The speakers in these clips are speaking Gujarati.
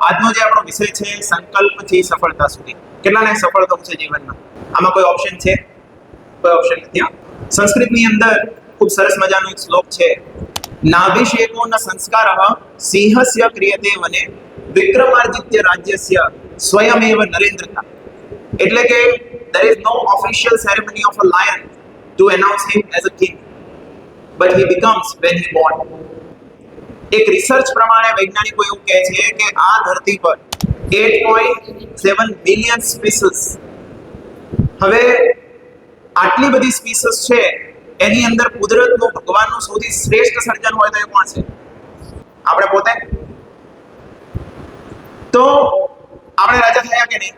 આજનો જે આપણો વિષય છે સંકલ્પથી સફળતા સુધી. કેટલાને સફળ થવું છે જીવનમાં? આમાં કોઈ ઓપ્શન છે? કોઈ ઓપ્શન નથી. સંસ્કૃતની અંદર ખૂબ સરસ મજાનો એક શ્લોક છે, નાભિષેકો ન સંસ્કારઃ સિંહસ્ય ક્રિયતે વને વિક્રમાર્જિત્ય રાજ્યસ્ય સ્વયમેવ નરેન્દ્રતા. એટલે કે there is no official ceremony of a lion to announce him as a king, but he becomes when he born. એક રિસર્ચ પ્રમાણે વૈજ્ઞાનિકો એવું કહે છે કે આ ધરતી પર 8.7 બિલિયન સ્પીસીસ, હવે આટલી બધી સ્પીસીસ છે, એની અંદર કુદરતનું ભગવાનનું સૌથી શ્રેષ્ઠ સર્જન હોય તો એ કોણ છે? આપણે પોતે. તો આપણે રાજા થયા કે નહીં?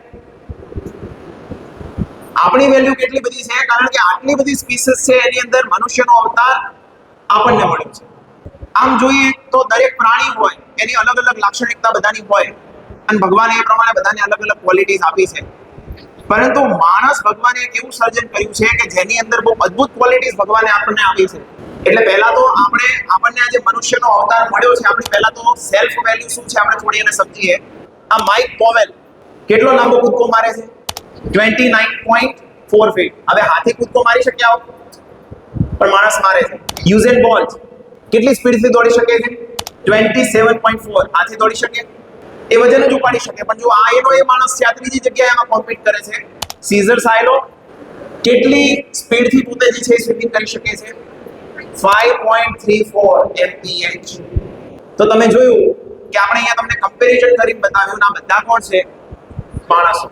આપણી વેલ્યુ કેટલી બધી છે કારણ કે આટલી બધી સ્પીસીસ છે, એની અંદર મનુષ્યનો અવતાર આપણને મળ્યો છે. આમ જોઈએ તો દરેક પ્રાણી હોય એની અલગ અલગ લાક્ષણિકતા બધાની હોય અને ભગવાને એ પ્રમાણે બધાને અલગ અલગ ક્વોલિટીઝ આપી છે. પરંતુ માણસ ભગવાને એક એવું સર્જન કર્યું છે કે જેની અંદર બહુ અદ્ભુત ક્વોલિટીઝ ભગવાને આપણને આપી છે. એટલે પહેલા તો આપણને આ જે મનુષ્યનો અવતાર મળ્યો છે, આપણી પહેલા તો સેલ્ફ વેલ્યુ શું છે આપણે થોડી એને સમજીએ. આ માઇક પોવેલ કેટલો લાંબો કૂદકો મારે છે? 29.4 ફીટ. હવે હાથી કૂદકો મારી શકે આવો? પણ માણસ મારે છે. યુઝેન બોલ્ટ કેટલી સ્પીડથી દોડી શકે છે? 27.4. હાથી દોડી શકે? એ વજન જ ઉપાડી શકે. પણ જો આ એનો એ માણસ છે, આ ત્રીજી જગ્યાએ એમાં કોમ્પીટ કરે છે. સીઝર સાયલો કેટલી સ્પીડથી પોતે જે છે સ્વિમિંગ કરી શકે છે? 5.34 mph. તો તમે જોયું કે આપણે અહીંયા તમને કમ્પેરિઝન કરીને બતાવ્યું, આ બધા કોણ છે? માણસો.